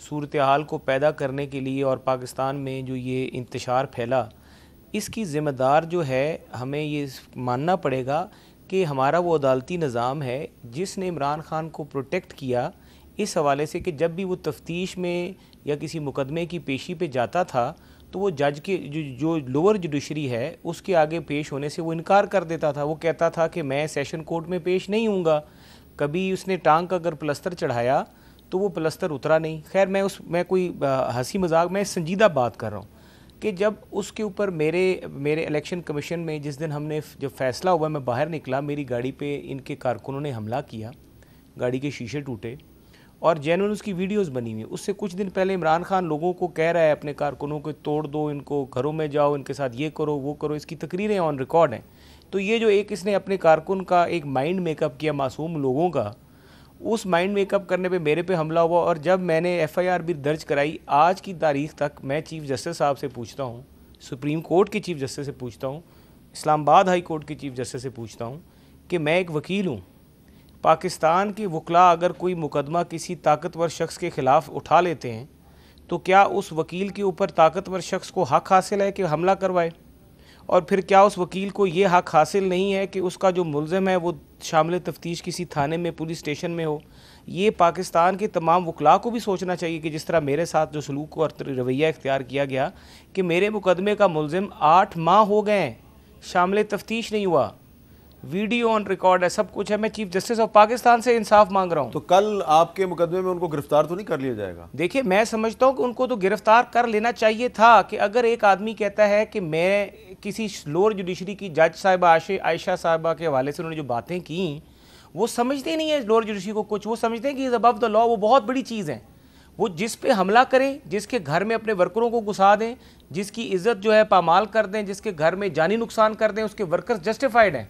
صورتحال کو پیدا کرنے کے لیے اور پاکستان میں جو یہ انتشار پھیلا، اس کی ذمہ دار جو ہے ہمیں یہ ماننا پڑے گا کہ ہمارا وہ عدالتی نظام ہے جس نے عمران خان کو پروٹیکٹ کیا اس حوالے سے کہ جب بھی وہ تفتیش میں یا کسی مقدمے کی پیشی پہ جاتا تھا تو وہ جج کے جو لوور جوڈیشری ہے اس کے آگے پیش ہونے سے وہ انکار کر دیتا تھا. وہ کہتا تھا کہ میں سیشن کورٹ میں پیش نہیں ہوں گا. کبھی اس نے ٹانگ کا اگر پلستر چڑھایا تو وہ پلستر اترا نہیں. خیر میں کوئی ہنسی مذاق، میں سنجیدہ بات کر رہا ہوں کہ جب اس کے اوپر میرے الیکشن کمیشن میں جس دن ہم نے جب فیصلہ ہوا میں باہر نکلا، میری گاڑی پہ ان کے کارکنوں نے حملہ کیا، گاڑی کے شیشے ٹوٹے اور جینوئن اس کی ویڈیوز بنی ہوئی. اس سے کچھ دن پہلے عمران خان لوگوں کو کہہ رہا ہے اپنے کارکنوں کو توڑ دو، ان کو گھروں میں جاؤ، ان کے ساتھ یہ کرو وہ کرو. اس کی تقریریں آن ریکارڈ ہیں. تو یہ جو اس نے اپنے کارکن کا ایک مائنڈ میک اپ کیا معصوم لوگوں کا، اس مائنڈ میک اپ کرنے پہ میرے پہ حملہ ہوا. اور جب میں نے ایف آئی آر بھی درج کرائی، آج کی تاریخ تک میں چیف جسٹس صاحب سے پوچھتا ہوں، سپریم کورٹ کے چیف جسٹس سے پوچھتا ہوں، اسلام آباد ہائی کورٹ کے چیف جسٹس سے پوچھتا ہوں کہ میں ایک وکیل ہوں. پاکستان کے وکلاء اگر کوئی مقدمہ کسی طاقتور شخص کے خلاف اٹھا لیتے ہیں تو کیا اس وکیل کے اوپر طاقتور شخص کو حق حاصل ہے کہ حملہ کروائے؟ اور پھر کیا اس وکیل کو یہ حق حاصل نہیں ہے کہ اس کا جو ملزم ہے وہ شامل تفتیش کسی تھانے میں، پولیس اسٹیشن میں ہو؟ یہ پاکستان کے تمام وکلاء کو بھی سوچنا چاہیے کہ جس طرح میرے ساتھ جو سلوک اور رویہ اختیار کیا گیا کہ میرے مقدمے کا ملزم 8 ماہ ہو گئے ہیں، شامل تفتیش نہیں ہوا، ویڈیو آن ریکارڈ ہے، سب کچھ ہے. میں چیف جسٹس آف پاکستان سے انصاف مانگ رہا ہوں. تو کل آپ کے مقدمے میں ان کو گرفتار تو نہیں کر لیا جائے گا؟ دیکھیں، میں سمجھتا ہوں کہ ان کو تو گرفتار کر لینا چاہیے تھا. کہ اگر ایک آدمی کہتا ہے کہ میں کسی لوور جوڈیشری کی جج صاحبہ عائشہ صاحبہ کے حوالے سے انہوں نے جو باتیں کیں، وہ سمجھتے نہیں ہیں لوور جوڈیشری کو کچھ. وہ سمجھتے ہیں کہ از ابو دا لا. وہ بہت بڑی چیز ہے. وہ جس پہ حملہ کریں، جس کے گھر میں اپنے ورکروں کو گھسا دیں، جس کی عزت جو ہے پامال کر دیں، جس کے گھر میں جانی نقصان کر دیں، اس کے ورکرز جسٹیفائیڈ ہیں.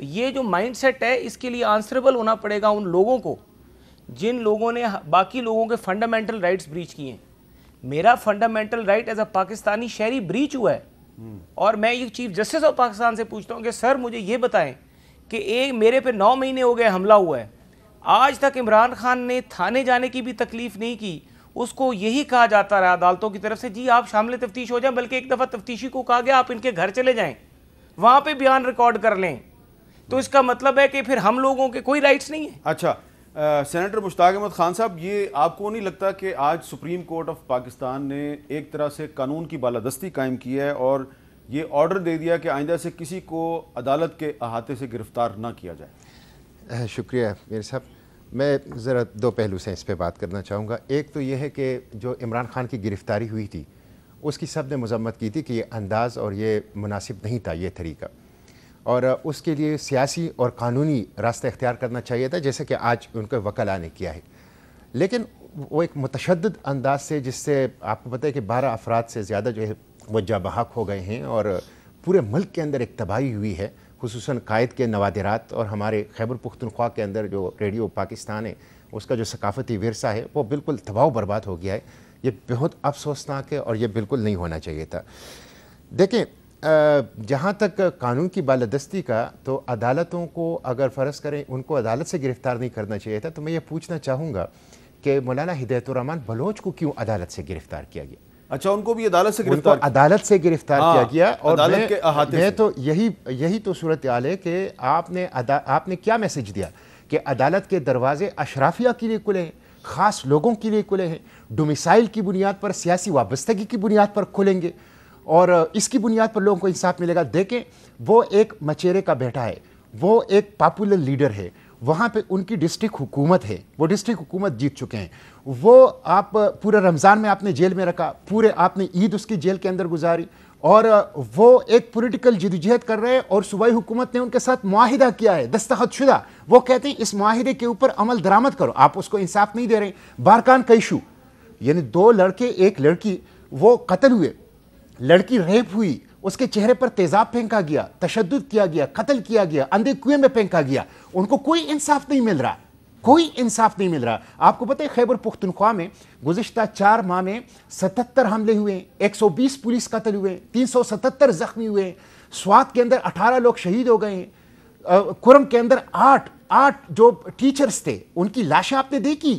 یہ جو مائنڈ سیٹ ہے اس کے لیے آنسریبل ہونا پڑے گا ان لوگوں کو جن لوگوں نے باقی لوگوں کے فنڈامنٹل رائٹس بریچ کیے ہیں. میرا fundamental right as a Pakistani شہری بریچ ہوا ہے. اور میں یہ چیف جسٹس آف پاکستان سے پوچھتا ہوں کہ سر مجھے یہ بتائیں کہ میرے پہ 9 مہینے ہو گئے حملہ ہوا ہے، آج تک عمران خان نے تھانے جانے کی بھی تکلیف نہیں کی. اس کو یہی کہا جاتا رہا عدالتوں کی طرف سے جی آپ شامل تفتیش ہو جائیں، بلکہ ایک دفعہ تفتیشی کو کہا گیا آپ ان کے گھر چلے جائیں، وہاں پہ بیان ریکارڈ کر لیں. تو اس کا مطلب ہے کہ پھر ہم لوگوں کے کوئی رائٹس نہیں ہیں. اچھا سینیٹر مشتاق احمد خان صاحب، یہ آپ کو نہیں لگتا کہ آج سپریم کورٹ آف پاکستان نے ایک طرح سے قانون کی بالادستی قائم کی ہے اور یہ آرڈر دے دیا کہ آئندہ سے کسی کو عدالت کے احاطے سے گرفتار نہ کیا جائے؟ شکریہ میر صاحب. میں ذرا 2 پہلو سے اس پہ بات کرنا چاہوں گا. ایک تو یہ ہے کہ جو عمران خان کی گرفتاری ہوئی تھی اس کی سب نے مذمت کی تھی کہ یہ انداز اور یہ مناسب نہیں تھا یہ طریقہ، اور اس کے لیے سیاسی اور قانونی راستہ اختیار کرنا چاہیے تھا جیسے کہ آج ان کے وکلاء نے کیا ہے. لیکن وہ ایک متشدد انداز سے، جس سے آپ کو پتہ ہے کہ 12 افراد سے زیادہ جو ہے وہ جاں بحق ہو گئے ہیں اور پورے ملک کے اندر ایک تباہی ہوئی ہے، خصوصاً قائد کے نوادرات اور ہمارے خیبر پختونخوا کے اندر جو ریڈیو پاکستان ہے اس کا جو ثقافتی ورثہ ہے وہ بالکل تباہ و برباد ہو گیا ہے. یہ بہت افسوسناک ہے اور یہ بالکل نہیں ہونا چاہیے تھا. دیکھیں، جہاں تک قانون کی بالادستی کا، تو عدالتوں کو اگر فرض کریں ان کو عدالت سے گرفتار نہیں کرنا چاہیے تھا، تو میں یہ پوچھنا چاہوں گا کہ مولانا ہدایت الرحمان بلوچ کو کیوں عدالت سے گرفتار کیا گیا؟ اچھا، ان کو بھی عدالت سے گرفتار کیا گیا. اور عدالت کے احاطے میں تو یہی تو صورتحال ہے کہ آپ نے کیا میسج دیا کہ عدالت کے دروازے اشرافیہ کے لیے کھلے ہیں، خاص لوگوں کے لیے کھلے ہیں، ڈومیسائل کی بنیاد پر، سیاسی وابستگی کی بنیاد پر کھلیں گے اور اس کی بنیاد پر لوگوں کو انصاف ملے گا. دیکھیں، وہ ایک مچیرے کا بیٹا ہے، وہ ایک پاپولر لیڈر ہے، وہاں پہ ان کی ڈسٹرکٹ حکومت ہے، وہ ڈسٹرکٹ حکومت جیت چکے ہیں. وہ آپ پورے رمضان میں آپ نے جیل میں رکھا، پورے آپ نے عید اس کی جیل کے اندر گزاری، اور وہ ایک پولیٹیکل جدوجہد کر رہے ہیں اور صوبائی حکومت نے ان کے ساتھ معاہدہ کیا ہے دستخط شدہ. وہ کہتے ہیں اس معاہدے کے اوپر عمل درآمد کرو، آپ اس کو انصاف نہیں دے رہے. بارکان کا ایشو، یعنی 2 لڑکے ایک لڑکی، وہ قتل ہوئے، لڑکی ریپ ہوئی، اس کے چہرے پر تیزاب پھینکا گیا، تشدد کیا گیا، قتل کیا گیا، اندھے کنویں میں پھینکا گیا. ان کو کوئی انصاف نہیں مل رہا، کوئی انصاف نہیں مل رہا. آپ کو پتہ ہے خیبر پختونخوا میں گزشتہ 4 ماہ میں 77 حملے ہوئے ہیں، 120 پولیس قتل ہوئے، 377 زخمی ہوئے. سوات کے اندر 18 لوگ شہید ہو گئے ہیں. کرم کے اندر 8 جو ٹیچرز تھے ان کی لاشیں آپ نے دیکھی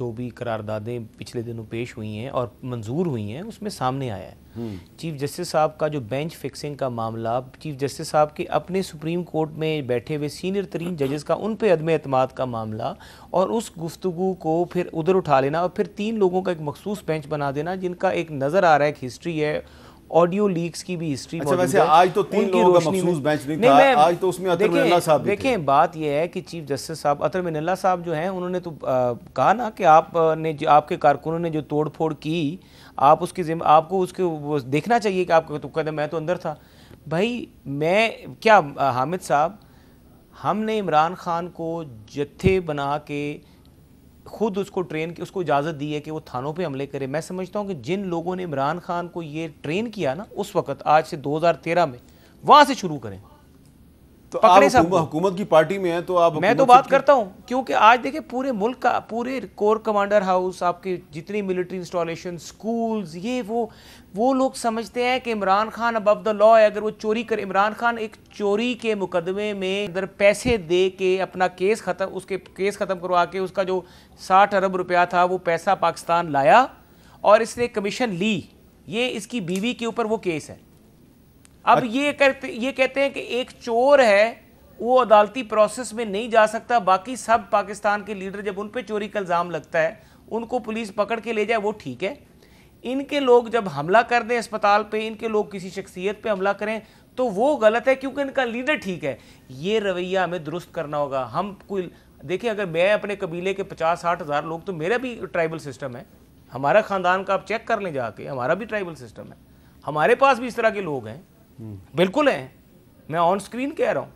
جو بھی قراردادیں پچھلے دنوں پیش ہوئی ہیں اور منظور ہوئی ہیں اس میں سامنے آیا ہے. چیف جسٹس صاحب کا جو بینچ فکسنگ کا معاملہ، چیف جسٹس صاحب کے اپنے سپریم کورٹ میں بیٹھے ہوئے سینئر ترین ججز کا ان پہ عدم اعتماد کا معاملہ، اور اس گفتگو کو پھر ادھر اٹھا لینا اور پھر 3 لوگوں کا ایک مخصوص بینچ بنا دینا جن کا ایک نظر آ رہا ہے، ایک ہسٹری ہے، آڈیو لیکس کی بھی ہسٹری موجود ہے. ویسے آج تو 3 لوگوں کا مخصوص بینچ نہیں تھا، آج تو اس میں عطر من اللہ صاحب بھی تھے. دیکھیں بات یہ ہے کہ چیف جسٹس صاحب عطر من اللہ صاحب جو ہیں انہوں نے تو کہا نا کہ آپ کے کارکنوں نے جو توڑ پھوڑ کی، آپ اس کی آپ کو اس کو دیکھنا چاہیے کہ آپ کو. تو کہتے میں تو اندر تھا. بھائی میں کیا حامد صاحب، ہم نے عمران خان کو جتھے بنا کے خود اس کو ٹرین کی، اس کو اجازت دی ہے کہ وہ تھانوں پہ حملے کرے. میں سمجھتا ہوں کہ جن لوگوں نے عمران خان کو یہ ٹرین کیا نا اس وقت، آج سے 2013 میں، وہاں سے شروع کریں. تو آپ حکومت کی پارٹی میں ہیں تو آپ، میں تو بات کرتا ہوں کیونکہ آج دیکھیں پورے ملک کا، پورے کور کمانڈر ہاؤس، آپ کے جتنی ملٹری انسٹالیشن، سکولز، یہ وہ لوگ سمجھتے ہیں کہ عمران خان ابو دا لا ہے. اگر وہ چوری کرے، عمران خان ایک چوری کے مقدمے میں اندر پیسے دے کے اپنا کیس ختم، اس کے کیس ختم کروا کے اس کا جو 60 ارب روپیہ تھا وہ پیسہ پاکستان لایا اور اس نے کمیشن لی. یہ اس کی بیوی کے اوپر وہ کیس ہے. اب یہ کہتے ہیں کہ ایک چور ہے وہ عدالتی پروسیس میں نہیں جا سکتا، باقی سب پاکستان کے لیڈر جب ان پہ چوری کا الزام لگتا ہے ان کو پولیس پکڑ کے لے جائے وہ ٹھیک ہے. ان کے لوگ جب حملہ کر دیں اسپتال پہ، ان کے لوگ کسی شخصیت پہ حملہ کریں تو وہ غلط ہے کیونکہ ان کا لیڈر ٹھیک ہے. یہ رویہ ہمیں درست کرنا ہوگا. ہم کوئی دیکھیں، اگر میں اپنے قبیلے کے 50-60 ہزار لوگ، تو میرا بھی ٹرائبل سسٹم ہے. ہمارا خاندان کا آپ چیک کر لیں جا کے، ہمارا بھی ٹرائبل سسٹم ہے. ہمارے پاس بھی اس طرح کے لوگ ہیں، بالکل ہیں. میں آن سکرین کہہ رہا ہوں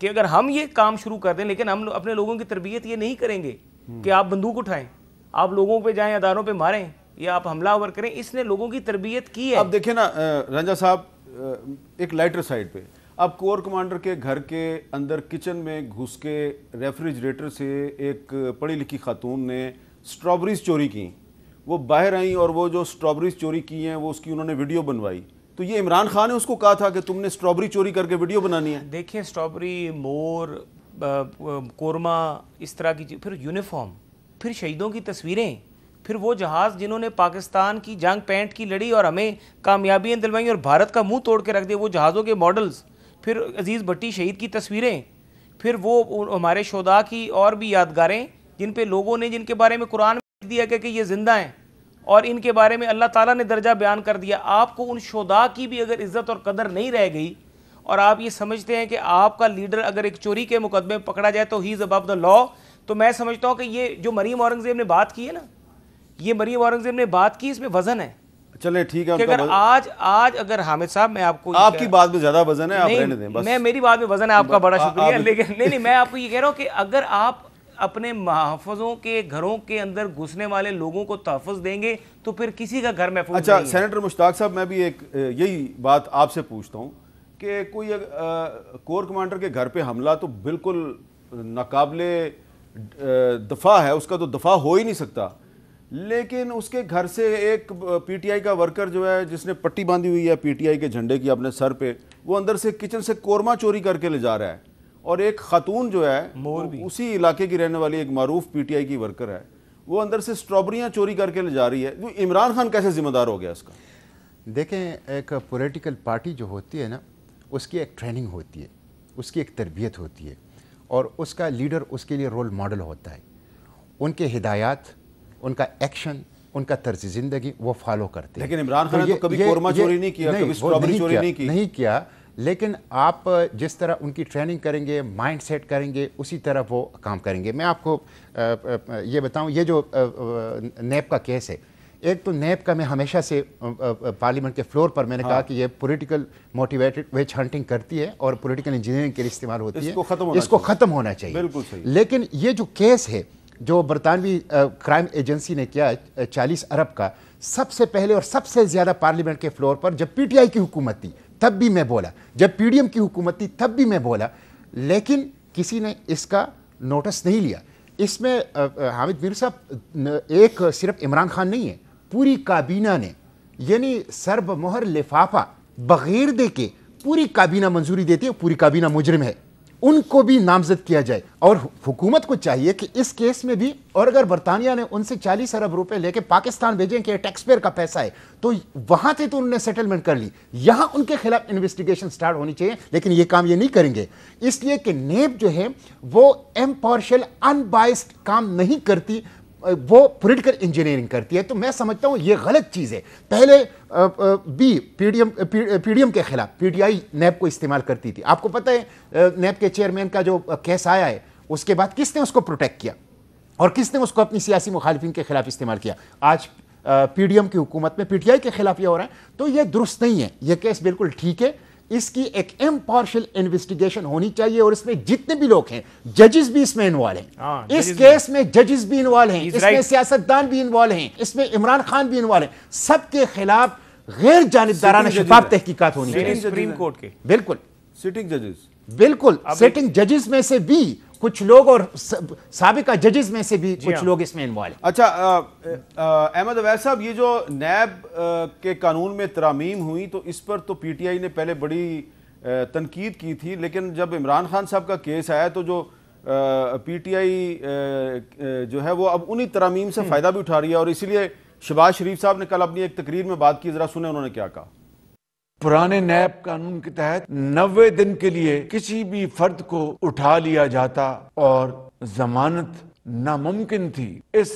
کہ اگر ہم یہ کام شروع کر دیں، لیکن ہم اپنے لوگوں کی تربیت یہ نہیں کریں گے کہ آپ بندوق اٹھائیں، آپ لوگوں پہ جائیں، اداروں پہ ماریں یا آپ حملہ آور کریں. اس نے لوگوں کی تربیت کی ہے. اب دیکھیں نا رنجا صاحب، ایک لائٹر سائڈ پہ اب کور کمانڈر کے گھر کے اندر کچن میں گھس کے ریفریجریٹر سے ایک پڑھی لکھی خاتون نے سٹرابریز چوری کی. وہ باہر آئیں اور وہ جو سٹرابریز چوری کی ہیں وہ اس کی انہوں نے ویڈیو بنوائی. تو یہ عمران خان نے اس کو کہا تھا کہ تم نے سٹرابری چوری کر کے ویڈیو بنانی ہے. دیکھیں سٹرابری، مور، قورمہ، اس طرح کی، پھر یونیفارم، پھر شہیدوں کی تصویریں، پھر وہ جہاز جنہوں نے پاکستان کی جنگ پینٹ کی لڑی اور ہمیں کامیابیاں دلوائیں اور بھارت کا منہ توڑ کے رکھ دیا، وہ جہازوں کے ماڈلز، پھر عزیز بھٹی شہید کی تصویریں، پھر وہ ہمارے شہداء کی اور بھی یادگاریں جن پہ لوگوں نے، جن کے بارے میں قرآن میں لکھ دیا کہ یہ زندہ ہیں اور ان کے بارے میں اللہ تعالیٰ نے درجہ بیان کر دیا. آپ کو ان شہداء کی بھی اگر عزت اور قدر نہیں رہ گئی اور آپ یہ سمجھتے ہیں کہ آپ کا لیڈر اگر ایک چوری کے مقدمے میں پکڑا جائے تو ہی از ابو دا لا، تو میں سمجھتا ہوں کہ یہ جو مریم اورنگزیب نے بات کی ہے نا، یہ مریم اورنگزیب نے بات کی، اس میں وزن ہے. چلے ٹھیک ہے، کہ اگر آج اگر حامد صاحب، میں آپ کو، آپ کی بات میں زیادہ وزن ہے، آپ رہنے دیں بس. میری بات میں وزن ہے، آپ کا بڑا شکریہ، لیکن نہیں، میں آپ کو یہ کہہ رہا ہوں کہ اگر آپ اپنے محافظوں کے گھروں کے اندر گھسنے والے لوگوں کو تحفظ دیں گے تو پھر کسی کا گھر محفوظ نہیں ہے. اچھا سینیٹر مشتاق صاحب، میں بھی ایک یہی بات آپ سے پوچھتا ہوں کہ کوئی کور کمانڈر کے گھر پہ حملہ تو بالکل ناقابل دفاع ہے، اس کا تو دفاع ہو ہی نہیں سکتا، لیکن اس کے گھر سے ایک پی ٹی آئی کا ورکر جو ہے جس نے پٹی باندھی ہوئی ہے پی ٹی آئی کے جھنڈے کی اپنے سر پہ، وہ اندر سے کچن سے قورمہ چوری کر کے لے جا رہا ہے. اور ایک خاتون جو ہے اسی علاقے کی رہنے والی ایک معروف پی ٹی آئی کی ورکر ہے، وہ اندر سے سٹرابریاں چوری کر کے لے جا رہی ہے. عمران خان کیسے ذمہ دار ہو گیا اس کا؟ دیکھیں، ایک پولیٹیکل پارٹی جو ہوتی ہے نا، اس کی ایک ٹریننگ ہوتی ہے، اس کی ایک تربیت ہوتی ہے، اور اس کا لیڈر اس کے لیے رول ماڈل ہوتا ہے. ان کے ہدایات، ان کا ایکشن، ان کا طرز زندگی وہ فالو کرتے ہیں. لیکن عمران خان نے تو کبھی قورمہ چوری نہیں کیا، کبھی سٹرابری چوری نہیں کیا. لیکن آپ جس طرح ان کی ٹریننگ کریں گے، مائنڈ سیٹ کریں گے، اسی طرح وہ کام کریں گے. میں آپ کو یہ بتاؤں، یہ جو نیب کا کیس ہے، ایک تو نیب کا میں ہمیشہ سے پارلیمنٹ کے فلور پر میں نے کہا کہ یہ پولیٹیکل موٹیویٹڈ ویچ ہنٹنگ کرتی ہے اور پولیٹیکل انجینئرنگ کے لیے استعمال ہوتی ہے، اس کو ختم ہونا چاہیے. بالکل صحیح. لیکن یہ جو کیس ہے جو برطانوی کرائم ایجنسی نے کیا 40 ارب کا، سب سے پہلے اور سب سے زیادہ پارلیمنٹ کے فلور پر جب پی ٹی آئی کی حکومت تھی تب بھی میں بولا، جب پی ڈی ایم کی حکومت تھی تب بھی میں بولا، لیکن کسی نے اس کا نوٹس نہیں لیا. اس میں حامد میر صاحب، ایک صرف عمران خان نہیں ہے، پوری کابینہ نے، یعنی سرب مہر لفافہ بغیر دے کے پوری کابینہ منظوری دیتی ہے. پوری کابینہ مجرم ہے، ان کو بھی نامزد کیا جائے. اور حکومت کو چاہیے کہ اس کیس میں بھی, اور اگر برطانیہ نے ان سے 40 ارب روپے لے کے پاکستان بھیجیں کہ ٹیکس پیئر کا پیسہ ہے, تو وہاں سے تو انہوں نے سیٹلمنٹ کر لی, یہاں ان کے خلاف انویسٹیگیشن سٹارٹ ہونی چاہیے. لیکن یہ کام یہ نہیں کریں گے, اس لیے کہ نیب جو ہے وہ امپارشل ان بائسڈ کام نہیں کرتی, وہ پولیٹیکل انجینئرنگ کرتی ہے. تو میں سمجھتا ہوں یہ غلط چیز ہے. پہلے پی ڈی ایم کے خلاف پی ٹی آئی نیب کو استعمال کرتی تھی. آپ کو پتہ ہے نیب کے چیئرمین کا جو کیس آیا ہے, اس کے بعد کس نے اس کو پروٹیکٹ کیا اور کس نے اس کو اپنی سیاسی مخالفین کے خلاف استعمال کیا. آج پی ڈی ایم کی حکومت میں پی ٹی آئی کے خلاف یہ ہو رہا ہے, تو یہ درست نہیں ہے. یہ کیس بالکل ٹھیک ہے, اس کی ایک امپارشل انویسٹیگیشن ہونی چاہیے, اور اس میں جتنے بھی لوگ ہیں, ججز بھی اس میں انوالو ہیں, اس کیس میں ججز بھی انوالو ہیں, اس میں سیاستدان بھی انوالو ہیں, اس میں عمران خان بھی انوالو ہیں. سب کے خلاف غیر جانبدارانہ شفاف تحقیقات ہونی چاہیے. سپریم کورٹ کے بالکل سٹنگ ججز, بالکل سٹنگ ججز میں سے بھی کچھ لوگ اور سابقہ ججز میں سے بھی کچھ لوگ اس میں انوالو ہیں. اچھا احمد اویس صاحب, یہ جو نیب کے قانون میں ترامیم ہوئی تو اس پر تو پی ٹی آئی نے پہلے بڑی تنقید کی تھی, لیکن جب عمران خان صاحب کا کیس آیا تو جو پی ٹی آئی جو ہے وہ اب انہی ترامیم سے فائدہ بھی اٹھا رہی ہے, اور اسی لیے شہباز شریف صاحب نے کل اپنی ایک تقریر میں بات کی, ذرا سنیں انہوں نے کیا کہا. پرانے نیب قانون کے تحت 90 دن کے لیے کسی بھی فرد کو اٹھا لیا جاتا اور ضمانت ناممکن تھی. اس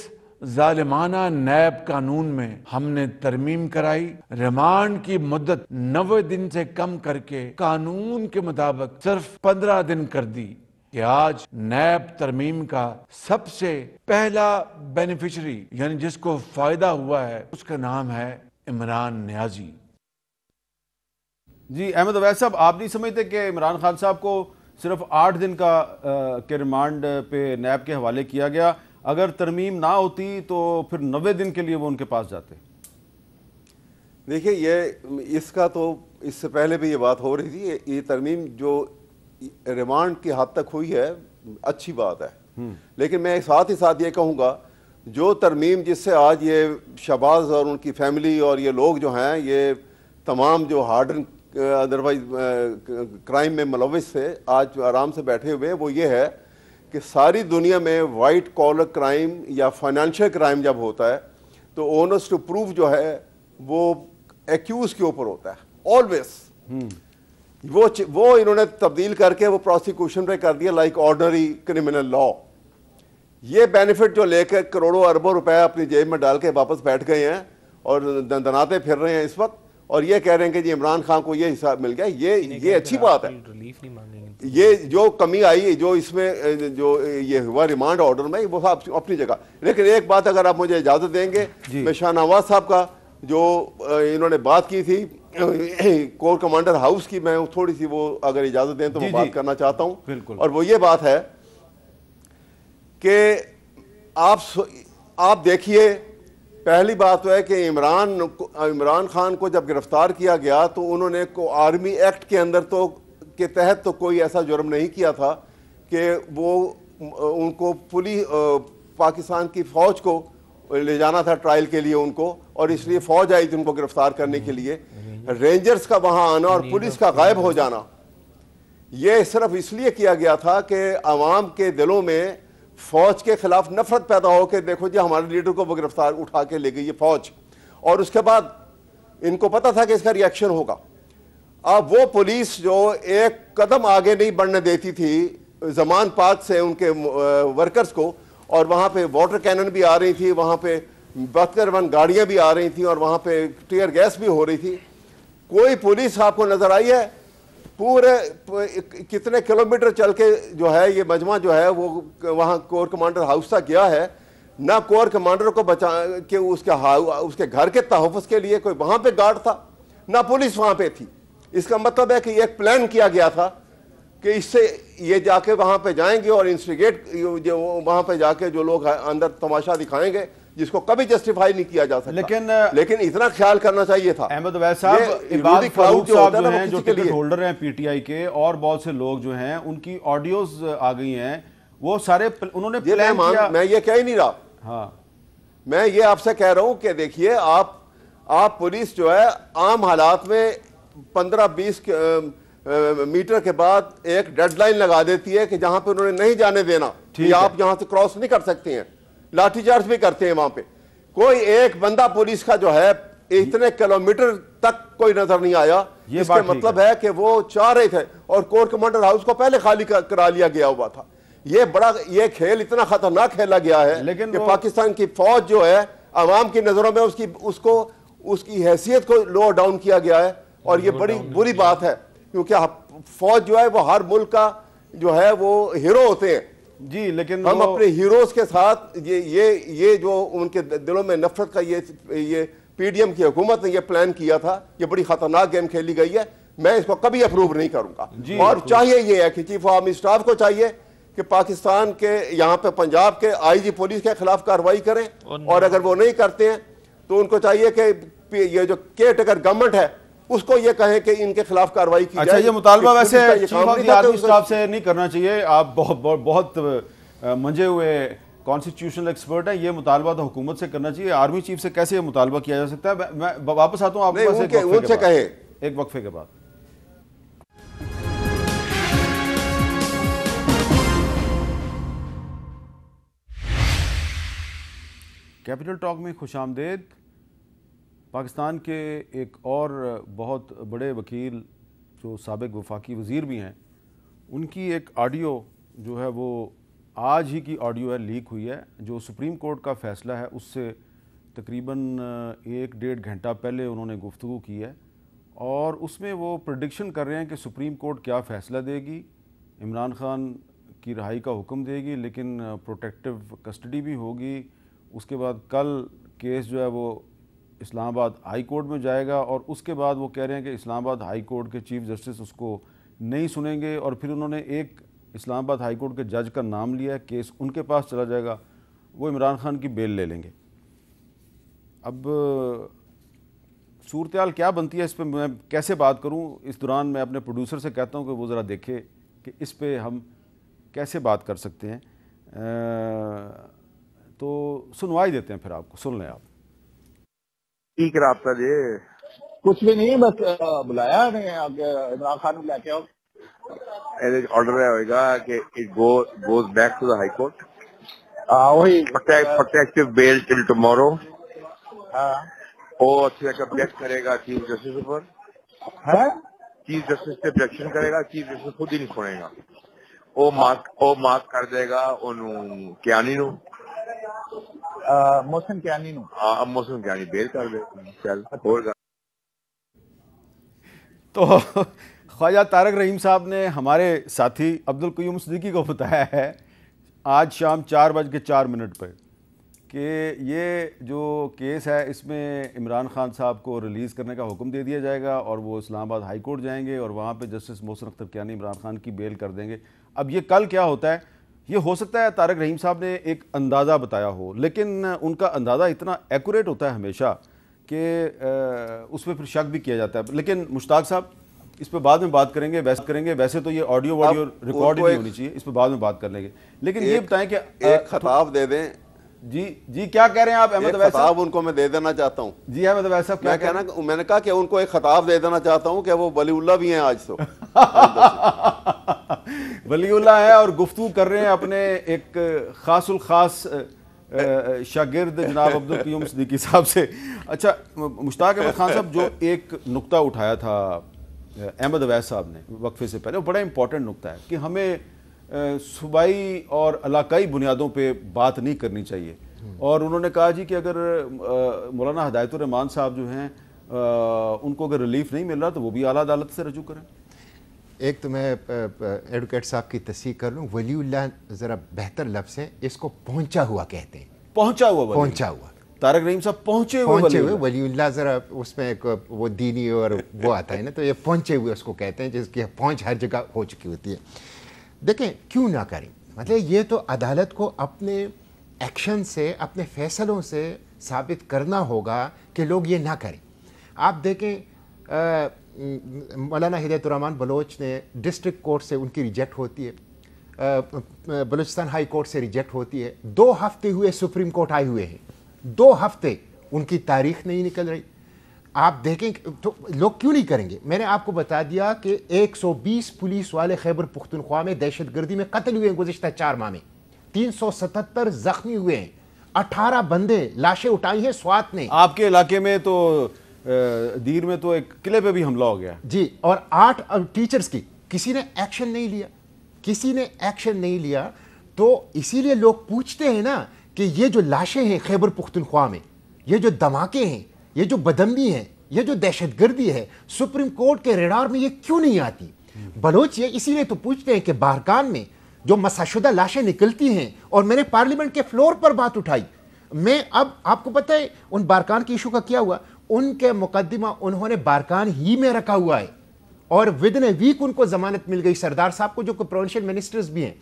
ظالمانہ نیب قانون میں ہم نے ترمیم کرائی, ریمانڈ کی مدت 90 دن سے کم کر کے قانون کے مطابق صرف 15 دن کر دی, کہ آج نیب ترمیم کا سب سے پہلا بینیفیشری یعنی جس کو فائدہ ہوا ہے اس کا نام ہے عمران نیازی. جی احمد اویس صاحب, آپ نہیں سمجھتے کہ عمران خان صاحب کو صرف 8 دن کا کے ریمانڈ پہ نیب کے حوالے کیا گیا, اگر ترمیم نہ ہوتی تو پھر 90 دن کے لیے وہ ان کے پاس جاتے؟ دیکھیں یہ اس کا تو اس سے پہلے بھی یہ بات ہو رہی تھی, یہ ترمیم جو ریمانڈ کی حد تک ہوئی ہے اچھی بات ہے, لیکن میں ساتھ ہی ساتھ یہ کہوں گا جو ترمیم جس سے آج یہ شہباز اور ان کی فیملی اور یہ لوگ جو ہیں, یہ تمام جو ہارڈن ادروائز کرائم میں ملوث تھے, آج آرام سے بیٹھے ہوئے, وہ یہ ہے کہ ساری دنیا میں وائٹ کالر کرائم یا فائنینشیل کرائم جب ہوتا ہے تو اونرس ٹو پروف جو ہے وہ ایکیوز کے اوپر ہوتا ہے آلویز. وہ انہوں نے تبدیل کر کے وہ پروسیکیوشن پہ کر دیا لائک آرڈنری کرمنل لا. یہ بینیفٹ جو لے کے کروڑوں اربوں روپے اپنی جیب میں ڈال کے واپس بیٹھ گئے ہیں اور دناتے پھر رہے ہیں اس وقت, اور یہ کہہ رہے ہیں کہ جی عمران خان کو یہ حساب مل گیا, یہ اچھی بات ہے. یہ جو کمی آئی جو اس میں جو یہ ہوا ریمانڈ آرڈر میں, وہ اپنی جگہ. لیکن ایک بات اگر آپ مجھے اجازت دیں گے, میں شاہ نواز صاحب کا جو انہوں نے بات کی تھی کور کمانڈر ہاؤس کی, میں تھوڑی سی وہ اگر اجازت دیں تو میں بات کرنا چاہتا ہوں. اور وہ یہ بات ہے کہ آپ دیکھیے, پہلی بات تو ہے کہ عمران خان کو جب گرفتار کیا گیا تو انہوں نے آرمی ایکٹ کے اندر تو کے تحت تو کوئی ایسا جرم نہیں کیا تھا کہ وہ ان کو پاکستان کی فوج کو لے جانا تھا ٹرائل کے لیے ان کو, اور اس لیے فوج آئی تھی ان کو گرفتار کرنے کے لیے. رینجرز کا وہاں آنا اور پولیس کا غائب ہو جانا یہ صرف اس لیے کیا گیا تھا کہ عوام کے دلوں میں فوج کے خلاف نفرت پیدا ہو کہ دیکھو جی ہمارے لیڈر کو وہ گرفتار اٹھا کے لے گئی یہ فوج, اور اس کے بعد ان کو پتا تھا کہ اس کا ری ایکشن ہوگا. اب وہ پولیس جو ایک قدم آگے نہیں بڑھنے دیتی تھی زمان پاک سے ان کے ورکرز کو, اور وہاں پہ واٹر کینن بھی آ رہی تھی, وہاں پہ بہتر گاڑیاں بھی آ رہی تھیں, اور وہاں پہ ٹیئر گیس بھی ہو رہی تھی. کوئی پولیس آپ کو نظر آئی ہے؟ پورے کتنے کلومیٹر چل کے جو ہے یہ مجمع جو ہے وہ وہاں کور کمانڈر ہاؤس تک گیا ہے, نہ کور کمانڈر کو بچا کہ اس کے گھر کے تحفظ کے لیے کوئی وہاں پہ گارڈ تھا, نہ پولیس وہاں پہ تھی. اس کا مطلب ہے کہ ایک پلان کیا گیا تھا کہ اس سے یہ جا کے وہاں پہ جائیں گے اور انسٹیگیٹ وہاں پہ جا کے جو لوگ اندر تماشا دکھائیں گے جس کو کبھی جسٹیفائی نہیں کیا جا سکتا. لیکن اتنا خیال کرنا چاہیے تھا. احمد اویس صاحب, عباد فاروق صاحب جو ہیں جو ٹکٹ ہولڈر ہیں پی ٹی آئی کے, اور بہت سے لوگ جو ہیں ان کی آڈیوز آ گئی ہیں, وہ سارے انہوں نے پلان کیا. میں یہ کہہ ہی نہیں رہا, ہاں میں یہ آپ سے کہہ رہا ہوں کہ دیکھیے آپ پولیس جو ہے عام حالات میں 15-20 میٹر کے بعد ایک ڈیڈ لائن لگا دیتی ہے کہ جہاں پہ انہوں نے نہیں جانے دینا کہ آپ یہاں سے کراس نہیں کر سکتے ہیں، لاٹھی چارج بھی کرتے ہیں وہاں پہ. کوئی ایک بندہ پولیس کا جو ہے اتنے کلومیٹر تک کوئی نظر نہیں آیا. اس کے مطلب ہے کہ وہ چاہ رہے تھے اور کور کمانڈر ہاؤس کو پہلے خالی کرا لیا گیا ہوا تھا. یہ کھیل اتنا خطرناک کھیلا گیا ہے کہ پاکستان کی فوج جو ہے عوام کی نظروں میں اس کی حیثیت کو لو ڈاؤن کیا گیا ہے، اور یہ بڑی بری بات ہے کیونکہ فوج جو ہے وہ ہر ملک کا جو ہے وہ ہیرو ہوتے ہیں. جی لیکن ہم اپنے ہیروز کے ساتھ یہ جو ان کے دلوں میں نفرت کا یہ پی ڈی ایم کی حکومت نے یہ پلان کیا تھا، یہ بڑی خطرناک گیم کھیلی گئی ہے. میں اس کو کبھی اپروو نہیں کروں گا. اور چاہیے یہ ہے کہ چیف آف آرمی اسٹاف کو چاہیے کہ پاکستان کے یہاں پہ پنجاب کے آئی جی پولیس کے خلاف کارروائی کریں، اور اگر وہ نہیں کرتے ہیں تو ان کو چاہیے کہ یہ جو کیئر ٹیکر گورنمنٹ ہے اس کو یہ کہیں کہ ان کے خلاف کارروائی کی جائے. اچھا یہ مطالبہ ویسے chief of the army staff سے نہیں کرنا چاہیے، آپ بہت منجے ہوئے کانسٹیٹیوشنل ایکسپرٹ ہیں، یہ مطالبہ تو حکومت سے کرنا چاہیے. آرمی چیف سے کیسے یہ مطالبہ کیا جا سکتا ہے؟ میں واپس آتا ہوں آپ کے پاس ایک وقفے کے بعد. کیپٹل ٹاک میں خوش آمدید. پاکستان کے ایک اور بہت بڑے وکیل جو سابق وفاقی وزیر بھی ہیں، ان کی ایک آڈیو جو ہے وہ آج ہی کی آڈیو ہے، لیک ہوئی ہے، جو سپریم کورٹ کا فیصلہ ہے اس سے تقریباً 1-1.5 گھنٹہ پہلے انہوں نے گفتگو کی ہے، اور اس میں وہ پریڈکشن کر رہے ہیں کہ سپریم کورٹ کیا فیصلہ دے گی. عمران خان کی رہائی کا حکم دے گی لیکن پروٹیکٹیو کسٹڈی بھی ہوگی. اس کے بعد کل کیس جو ہے وہ اسلام آباد ہائی کورٹ میں جائے گا، اور اس کے بعد وہ کہہ رہے ہیں کہ اسلام آباد ہائی کورٹ کے چیف جسٹس اس کو نہیں سنیں گے، اور پھر انہوں نے ایک اسلام آباد ہائی کورٹ کے جج کا نام لیا ہے، کیس ان کے پاس چلا جائے گا، وہ عمران خان کی بیل لے لیں گے. اب صورتحال کیا بنتی ہے اس پہ میں کیسے بات کروں؟ اس دوران میں اپنے پروڈیوسر سے کہتا ہوں کہ وہ ذرا دیکھے کہ اس پہ ہم کیسے بات کر سکتے ہیں. تو سنوائی دیتے ہیں پھر آپ کو، سن لیں آپ. ٹھیک رابطہ جی کچھ بھی نہیں، بس بلایا عمران خان کو لے کے آؤ. آرڈر ہوئے گا کہ it goes back to the high court. وہی پروٹیکٹیو بیل ٹل ٹمورو. وہ آبجیکٹ کرے گا چیف جسٹس پر، چیف جسٹس سے آبجیکشن کرے گا، چیف جسٹس خود ہی نہیں سنے گا. وہ مارک کر دے گا انہوں کیانی نو، محسن کیانی نو. اب محسن کیانی بیل کر دے. چل ہوگا. تو خواجہ طارق رحیم صاحب نے ہمارے ساتھی عبدالقیوم صدیقی کو بتایا ہے آج شام 4:04 پہ کہ یہ جو کیس ہے اس میں عمران خان صاحب کو ریلیز کرنے کا حکم دے دیا جائے گا، اور وہ اسلام آباد ہائی کورٹ جائیں گے اور وہاں پہ جسٹس محسن اختر کیانی عمران خان کی بیل کر دیں گے. اب یہ کل کیا ہوتا ہے، یہ ہو سکتا ہے طارق رحیم صاحب نے ایک اندازہ بتایا ہو، لیکن ان کا اندازہ اتنا ایکوریٹ ہوتا ہے ہمیشہ کہ اس پہ پھر شک بھی کیا جاتا ہے. لیکن مشتاق صاحب اس پہ بعد میں بات کریں گے. ویسے تو یہ آڈیو ویڈیو ریکارڈ نہیں ہونی چاہیے، اس پہ بعد میں بات کر لیں گے. لیکن یہ بتائیں کہ ایک خطاب دے دیں. جی کیا کہہ رہے ہیں آپ احمد اویس صاحب؟ خطاب ان کو میں دے دینا چاہتا ہوں. جی احمد اویس صاحب کیا کہنا؟ میں نے کہا کہ ان کو ایک خطاب دے دینا چاہتا ہوں کہ وہ ولی اللہ بھی ہیں آج تو. ولی اللہ ہے اور گفتگو کر رہے ہیں اپنے ایک خاص الخاص شاگرد جناب عبدالقیوم صدیقی صاحب سے. اچھا مشتاق احمد خان صاحب، جو ایک نقطہ اٹھایا تھا احمد اویس صاحب نے وقفے سے پہلے، وہ بڑا امپورٹنٹ نقطہ ہے کہ ہمیں صوبائی اور علاقائی بنیادوں پہ بات نہیں کرنی چاہیے. اور انہوں نے کہا جی کہ اگر مولانا ہدایت الرحمان صاحب جو ہیں ان کو اگر ریلیف نہیں مل رہا تو وہ بھی اعلیٰ عدالت سے رجوع کریں. ایک تو میں ایڈوکیٹ صاحب کی تصحیح کر لوں، ولی اللہ ذرا بہتر لفظ ہے، اس کو پہنچا ہوا کہتے ہیں. پہنچا ہوا طارق رحیم صاحب پہنچے ہوئے ولی اللہ، ذرا اس میں ایک وہ دینی اور وہ آتا ہے نا، تو یہ پہنچے ہوئے اس کو کہتے ہیں، جس کی پہنچ ہر جگہ ہو چکی ہوتی ہے. دیکھیں کیوں نہ کریں، مطلب یہ تو عدالت کو اپنے ایکشن سے، اپنے فیصلوں سے ثابت کرنا ہوگا کہ لوگ یہ نہ کریں. آپ دیکھیں مولانا ہدایت الرحمان بلوچ نے ڈسٹرکٹ کورٹ سے ان کی ریجیکٹ ہوتی ہے، بلوچستان ہائی کورٹ سے ریجیکٹ ہوتی ہے. 2 ہفتے ہوئے سپریم کورٹ آئے ہوئے ہیں، 2 ہفتے ان کی تاریخ نہیں نکل رہی. آپ دیکھیں تو لوگ کیوں نہیں کریں گے؟ میں نے آپ کو بتا دیا کہ 120 پولیس والے خیبر پختونخوا میں دہشت گردی میں قتل ہوئے ہیں گزشتہ 4 ماہ میں، 377 زخمی ہوئے ہیں، 18 بندے لاشیں اٹھائی ہیں سوات نے. آپ کے علاقے میں تو دیر میں تو ایک قلعے پہ بھی حملہ ہو گیا جی، اور 8 ٹیچرز کی کسی نے ایکشن نہیں لیا، کسی نے ایکشن نہیں لیا. تو اسی لیے لوگ پوچھتے ہیں نا کہ یہ جو لاشیں ہیں خیبر پختونخوا میں، یہ جو دھماکے ہیں، یہ جو بدمنی ہے، یہ جو دہشت گردی ہے، سپریم کورٹ کے ریڈار میں یہ کیوں نہیں آتی؟ بلوچ یہ اسی لیے تو پوچھتے ہیں کہ بارکان میں جو مسح شدہ لاشیں نکلتی ہیں، اور میں نے پارلیمنٹ کے فلور پر بات اٹھائی، میں اب آپ کو پتہ ہے ان بارکان کی ایشو کا کیا ہوا؟ ان کے مقدمہ انہوں نے بارکان ہی میں رکھا ہوا ہے، اور ودن اے ویک ان کو ضمانت مل گئی، سردار صاحب کو جو پروونشل منسٹرز بھی ہیں.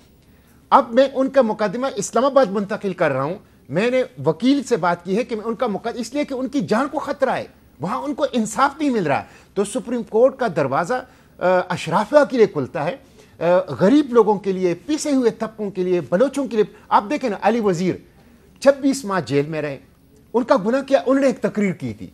اب میں ان کا مقدمہ اسلام آباد منتقل کر رہا ہوں. میں نے وکیل سے بات کی ہے کہ میں ان کا مقدمہ، اس لیے کہ ان کی جان کو خطرہ ہے، وہاں ان کو انصاف نہیں مل رہا. تو سپریم کورٹ کا دروازہ اشرافیہ کے لیے کھلتا ہے، غریب لوگوں کے لیے، پیسے ہوئے طبقوں کے لیے، بلوچوں کے لیے. آپ دیکھیں نا علی وزیر 26 ماہ جیل میں رہے. ان کا گناہ کیا؟ انہوں نے ایک تقریر کی تھی،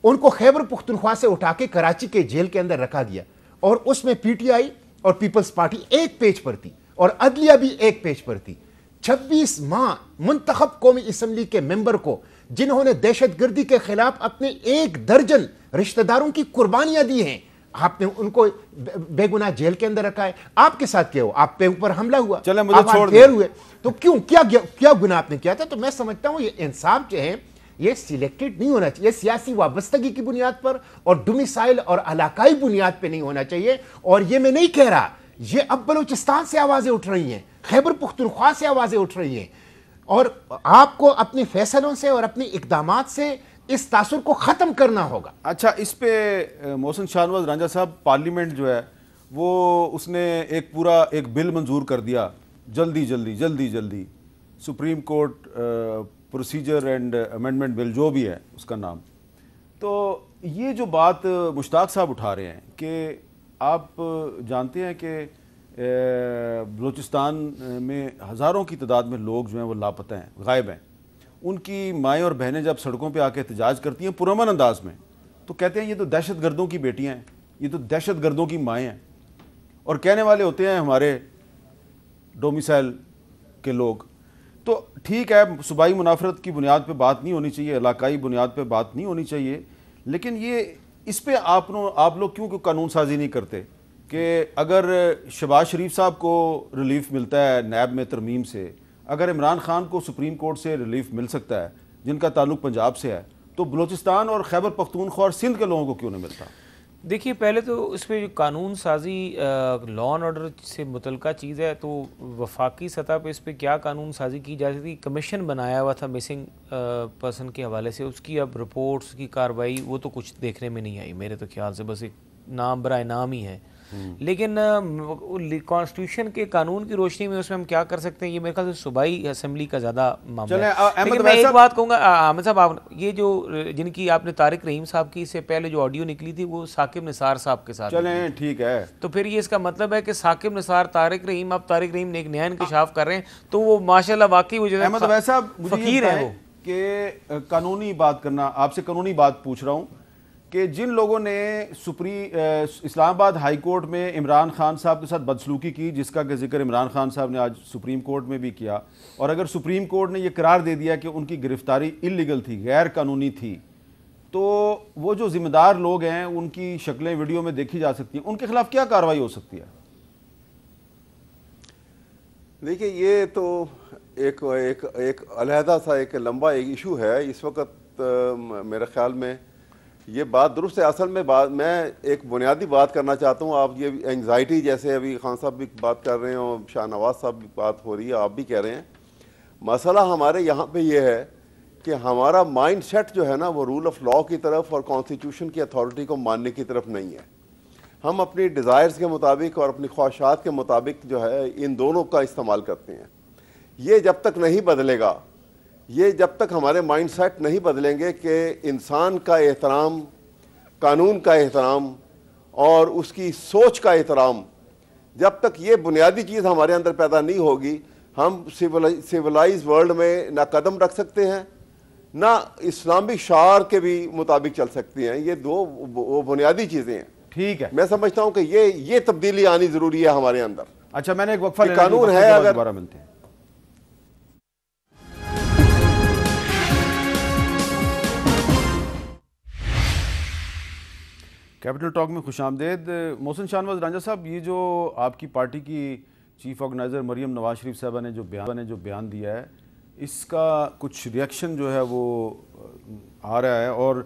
ان کو خیبر پختونخوا سے اٹھا کے کراچی کے جیل کے اندر رکھا گیا، اور اس میں پی ٹی آئی اور پیپلز پارٹی ایک پیج پر تھی اور عدلیہ بھی ایک پیج پر تھی. 26 ماہ منتخب قومی اسمبلی کے ممبر کو، جنہوں نے دہشت گردی کے خلاف اپنے 1 درجن رشتہ داروں کی قربانیاں دی ہیں، آپ نے ان کو بے گناہ جیل کے اندر رکھا ہے. آپ کے ساتھ کیا ہوا؟ آپ پہ اوپر حملہ ہوا، چلیں مجھے چھوڑ دیں ہوئے. تو کیوں کیا گناہ آپ نے کیا تھا؟ تو میں سمجھتا ہوں یہ انصاف جو ہے یہ سلیکٹڈ نہیں ہونا چاہیے، سیاسی وابستگی کی بنیاد پر اور ڈومیسائل اور علاقائی بنیاد پہ نہیں ہونا چاہیے. اور یہ میں نہیں کہہ رہا، یہ اب بلوچستان سے آوازیں اٹھ رہی ہیں، خیبر پختونخوا سے آوازیں اٹھ رہی ہیں، اور آپ کو اپنے فیصلوں سے اور اپنے اقدامات سے اس تاثر کو ختم کرنا ہوگا. اچھا، اس پہ محسن شاہ نواز رانجھا صاحب، پارلیمنٹ جو ہے وہ اس نے ایک بل منظور کر دیا جلدی supreme court procedure and amendment بل جو بھی ہے اس کا نام. تو یہ جو بات مشتاق صاحب اٹھا رہے ہیں کہ آپ جانتے ہیں کہ بلوچستان میں ہزاروں کی تعداد میں لوگ جو ہیں وہ لاپتہ ہیں، غائب ہیں. ان کی مائیں اور بہنیں جب سڑکوں پہ آ کے احتجاج کرتی ہیں پرامن انداز میں، تو کہتے ہیں یہ تو دہشت گردوں کی بیٹیاں ہیں، یہ تو دہشت گردوں کی مائیں ہیں. اور کہنے والے ہوتے ہیں ہمارے ڈومیسائل کے لوگ. تو ٹھیک ہے، صوبائی منافرت کی بنیاد پہ بات نہیں ہونی چاہیے، علاقائی بنیاد پہ بات نہیں ہونی چاہیے، لیکن یہ اس پہ آپ لوگ کیوں قانون سازی نہیں کرتے کہ اگر شہباز شریف صاحب کو ریلیف ملتا ہے نیب میں ترمیم سے، اگر عمران خان کو سپریم کورٹ سے ریلیف مل سکتا ہے جن کا تعلق پنجاب سے ہے، تو بلوچستان اور خیبر پختونخوا اور سندھ کے لوگوں کو کیوں نہیں ملتا؟ دیکھیے، پہلے تو اس پہ جو قانون سازی لا اینڈ آرڈر سے متعلقہ چیز ہے، تو وفاقی سطح پہ اس پہ کیا قانون سازی کی جا سکتی؟ کمیشن بنایا ہوا تھا مسنگ پرسن کے حوالے سے، اس کی اب رپورٹس کی کارروائی وہ تو کچھ دیکھنے میں نہیں آئی میرے تو خیال سے، بس ایک نام برائے نام ہی ہے. لیکن کانسٹیٹیوشن کے قانون کی روشنی میں اس میں ہم کیا کر سکتے ہیں، یہ میرے خیال سے صوبائی اسمبلی کا زیادہ معاملہ ہے. لیکن میں ایک بات کہوں گا احمد صاحب، آپ یہ جو جن کی آپ نے طارق رحیم صاحب کی اس سے پہلے جو آڈیو نکلی تھی وہ ثاقب نثار صاحب کے ساتھ، چلیں ٹھیک ہے، تو پھر یہ اس کا مطلب ہے کہ ثاقب نثار طارق رحیم، اب طارق رحیم نے ایک نیا انکشاف کر رہے ہیں، تو وہ ماشاءاللہ واقعی وہ جو احمد عبید صاحب فقیر ہیں وہ کہ قانونی بات کرنا، آپ سے قانونی بات پوچھ رہا ہوں کہ جن لوگوں نے اسلام آباد ہائی کورٹ میں عمران خان صاحب کے ساتھ بدسلوکی کی، جس کا کہ ذکر عمران خان صاحب نے آج سپریم کورٹ میں بھی کیا، اور اگر سپریم کورٹ نے یہ قرار دے دیا کہ ان کی گرفتاری انلیگل تھی، غیر قانونی تھی، تو وہ جو ذمہ دار لوگ ہیں ان کی شکلیں ویڈیو میں دیکھی جا سکتی ہیں، ان کے خلاف کیا کارروائی ہو سکتی ہے؟ دیکھیں، یہ تو ایک علیحدہ سا ایک لمبا ایک ایشو ہے. اس وقت میرے خیال میں یہ بات درست ہے. اصل میں میں ایک بنیادی بات کرنا چاہتا ہوں. آپ یہ انگزائٹی، جیسے ابھی خان صاحب بھی بات کر رہے ہیں اور شاہ نواز صاحب بھی بات ہو رہی ہے، آپ بھی کہہ رہے ہیں، مسئلہ ہمارے یہاں پہ یہ ہے کہ ہمارا مائنڈ سیٹ جو ہے نا وہ رول آف لا کی طرف اور کانسٹیٹیوشن کی اتھارٹی کو ماننے کی طرف نہیں ہے. ہم اپنی ڈیزائرز کے مطابق اور اپنی خواہشات کے مطابق جو ہے ان دونوں کا استعمال کرتے ہیں. یہ جب تک نہیں بدلے گا، یہ جب تک ہمارے مائنڈ سیٹ نہیں بدلیں گے کہ انسان کا احترام، قانون کا احترام اور اس کی سوچ کا احترام، جب تک یہ بنیادی چیز ہمارے اندر پیدا نہیں ہوگی، ہم سیولائز ورلڈ میں نہ قدم رکھ سکتے ہیں، نہ اسلامی شعار کے بھی مطابق چل سکتی ہیں. یہ دو وہ بنیادی چیزیں ہیں. ٹھیک ہے, میں سمجھتا ہوں کہ یہ تبدیلی آنی ضروری ہے ہمارے اندر. اچھا میں نے ایک وقفہ لینا, قانون ہے اگر دوبارہ ملتے ہیں. کیپٹل ٹاک میں خوش آمدید. محسن شاہنواز رانجھا صاحب, یہ جو آپ کی پارٹی کی چیف آرگنائزر مریم نواز شریف صاحبہ نے جو بیان دیا ہے, اس کا کچھ ریئیکشن جو ہے وہ آ رہا ہے, اور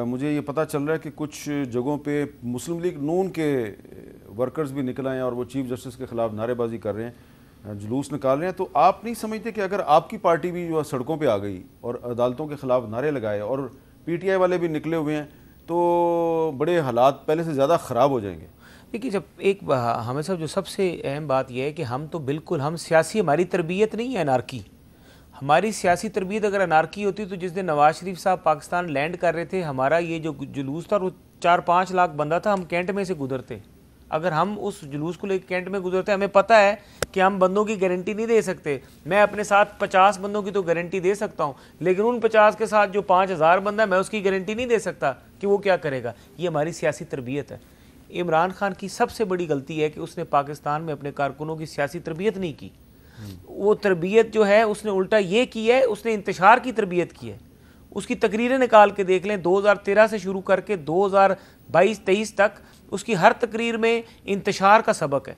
مجھے یہ پتہ چل رہا ہے کہ کچھ جگہوں پہ مسلم لیگ نون کے ورکرز بھی نکل آئے ہیں اور وہ چیف جسٹس کے خلاف نعرے بازی کر رہے ہیں, جلوس نکال رہے ہیں. تو آپ نہیں سمجھتے کہ اگر آپ کی پارٹی بھی جو سڑکوں پہ آ گئی اور عدالتوں کے خلاف نعرے لگائے اور پی ٹی آئی والے بھی نکلے ہوئے ہیں, تو بڑے حالات پہلے سے زیادہ خراب ہو جائیں گے؟ دیکھیے, جب ایک ہمیں صاحب جو سب سے اہم بات یہ ہے کہ ہم تو بالکل ہم سیاسی, ہماری تربیت نہیں ہے انارکی. ہماری سیاسی تربیت اگر انارکی ہوتی تو جس دن نواز شریف صاحب پاکستان لینڈ کر رہے تھے, ہمارا یہ جو جلوس تھا وہ 4-5 لاکھ بندہ تھا, ہم کینٹ میں سے گزرتے. اگر ہم اس جلوس کو لے کے کینٹ میں گزرتے, ہمیں پتہ ہے کہ ہم بندوں کی گارنٹی نہیں دے سکتے. میں اپنے ساتھ 50 بندوں کی تو گارنٹی دے سکتا ہوں, لیکن ان 50 کے ساتھ جو 5000 بندہ ہے, میں اس کی گارنٹی نہیں دے سکتا کہ وہ کیا کرے گا. یہ ہماری سیاسی تربیت ہے. عمران خان کی سب سے بڑی غلطی ہے کہ اس نے پاکستان میں اپنے کارکنوں کی سیاسی تربیت نہیں کی. وہ تربیت جو ہے اس نے الٹا یہ کی ہے, اس نے انتشار کی تربیت کی ہے. اس کی تقریریں نکال کے دیکھ لیں, 2013 سے شروع کر کے 2022-23 تک اس کی ہر تقریر میں انتشار کا سبق ہے.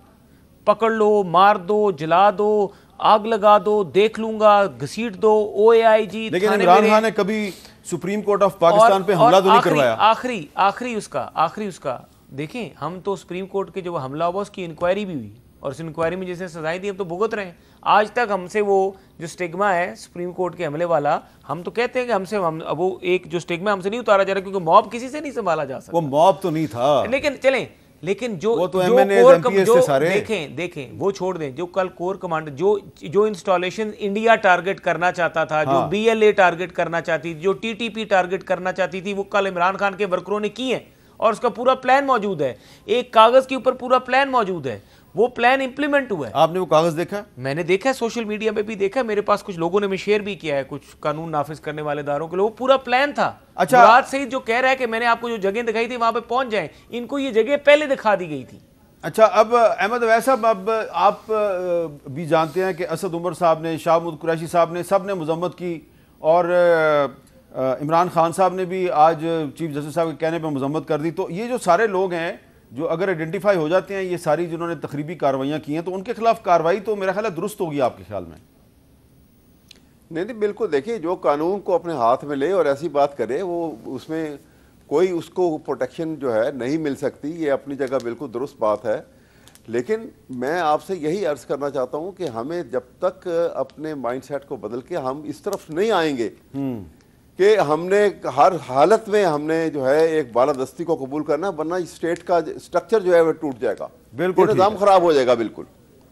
پکڑ لو, مار دو, جلا دو, آگ لگا دو, دیکھ لوں گا, گھسیٹ دو, او اے آئی جی. لیکن عمران خان نے کبھی سپریم کورٹ آف پاکستان پہ حملہ تو نہیں کروایا. آخری اس کا دیکھیں, ہم تو سپریم کورٹ کے جو حملہ ہوا اس کی انکوائری بھی ہوئی, اور اس انکوائری میں جیسے سزائیں دی ہم تو بھگت رہے ہیں. آج تک ہم سے وہ جو سٹیگما ہے سپریم کورٹ کے حملے والا, ہم تو کہتے ہیں کہ ہم سے وہ ایک جو سٹیگما ہم سے نہیں اتارا جا رہا, کیونکہ موب کسی سے نہیں سنبھالا جا سکتا. وہ موب تو نہیں تھا, لیکن چلیں, لیکن جو دیکھیں وہ چھوڑ دیں. جو کل کور کمانڈر جو انسٹالیشن انڈیا ٹارگٹ کرنا چاہتا تھا, جو بی ایل اے ٹارگٹ کرنا چاہتی تھی, جو ٹی ٹی پی ٹارگٹ کرنا چاہتی تھی, وہ کل عمران خان کے ورکروں نے کی ہیں, اور اس کا پورا پلان موجود ہے. ایک کاغذ کے اوپر پورا پلان موجود ہے, وہ پلان امپلیمنٹ ہوا ہے. آپ نے وہ کاغذ دیکھا؟ میں نے دیکھا ہے, سوشل میڈیا پہ بھی دیکھا ہے, میرے پاس کچھ لوگوں نے میں شیئر بھی کیا ہے, کچھ قانون نافذ کرنے والے اداروں کے لوگ, پورا پلان تھا. اچھا, مراد سعید جو کہہ رہا ہے کہ میں نے آپ کو جو جگہ دکھائی تھی وہاں پہ پہنچ جائیں, ان کو یہ جگہ پہلے دکھا دی گئی تھی. اچھا, اب احمد اویس صاحب, اب آپ بھی جانتے ہیں کہ اسد عمر صاحب نے, شاہ محمود قریشی صاحب نے, سب نے مذمت کی, اور عمران خان صاحب نے بھی آج چیف جسٹس صاحب کے کہنے پہ مذمت کر دی. تو یہ جو سارے لوگ ہیں جو اگر آئیڈینٹیفائی ہو جاتے ہیں, یہ ساری جنہوں نے تخریبی کارروائیاں کی ہیں, تو ان کے خلاف کارروائی تو میرا خیال ہے درست ہوگی آپ کے خیال میں؟ نہیں بالکل. دیکھیے, جو قانون کو اپنے ہاتھ میں لے اور ایسی بات کرے, وہ اس میں کوئی اس کو پروٹیکشن جو ہے نہیں مل سکتی. یہ اپنی جگہ بالکل درست بات ہے. لیکن میں آپ سے یہی عرض کرنا چاہتا ہوں کہ ہمیں جب تک اپنے مائنڈ سیٹ کو بدل کے ہم اس طرف نہیں آئیں گے کہ ہم نے ہر حالت میں ہم نے جو ہے ایک بالادستی کو قبول کرنا, ورنہ اسٹیٹ کا سٹرکچر جو ہے وہ ٹوٹ جائے گا, بالکل نظام خراب ہو جائے گا. بالکل.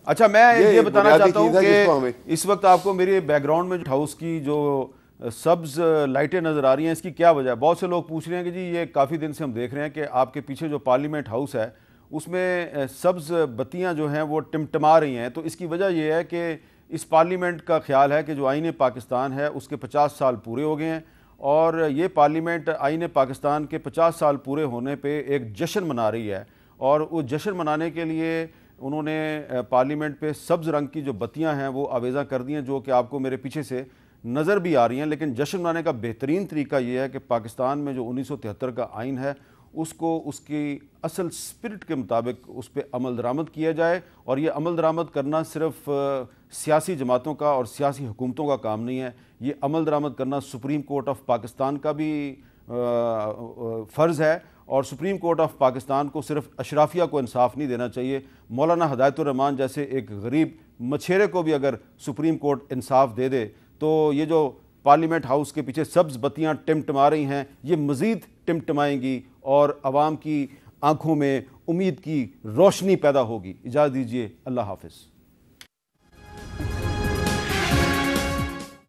اچھا, میں یہ بتانا چاہتا ہوں کہ اس وقت آپ کو میری بیک گراؤنڈ میں ہاؤس کی جو سبز لائٹیں نظر آ رہی ہیں, اس کی کیا وجہ ہے؟ بہت سے لوگ پوچھ رہے ہیں کہ جی یہ کافی دن سے ہم دیکھ رہے ہیں کہ آپ کے پیچھے جو پارلیمنٹ ہاؤس ہے اس میں سبز بتیاں جو ہیں وہ ٹمٹما رہی ہیں. تو اس کی وجہ یہ ہے کہ اس پارلیمنٹ کا خیال ہے کہ جو آئین پاکستان ہے اس کے 50 سال پورے ہو گئے ہیں, اور یہ پارلیمنٹ آئین پاکستان کے 50 سال پورے ہونے پہ ایک جشن منا رہی ہے, اور وہ جشن منانے کے لیے انہوں نے پارلیمنٹ پہ سبز رنگ کی جو بتیاں ہیں وہ آویزاں کر دی ہیں, جو کہ آپ کو میرے پیچھے سے نظر بھی آ رہی ہیں. لیکن جشن منانے کا بہترین طریقہ یہ ہے کہ پاکستان میں جو 1973 کا آئین ہے اس کو اس کی اصل سپرٹ کے مطابق اس پہ عمل درآمد کیا جائے. اور یہ عمل درآمد کرنا صرف سیاسی جماعتوں کا اور سیاسی حکومتوں کا کام نہیں ہے, یہ عمل درآمد کرنا سپریم کورٹ آف پاکستان کا بھی فرض ہے. اور سپریم کورٹ آف پاکستان کو صرف اشرافیہ کو انصاف نہیں دینا چاہیے, مولانا ہدایت الرحمان جیسے ایک غریب مچھیرے کو بھی اگر سپریم کورٹ انصاف دے دے, تو یہ جو پارلیمنٹ ہاؤس کے پیچھے سبز بتیاں ٹمٹما رہی ہیں یہ مزید ٹمٹمائیں گی, اور عوام کی آنکھوں میں امید کی روشنی پیدا ہوگی. اجازت دیجیے, اللہ حافظ.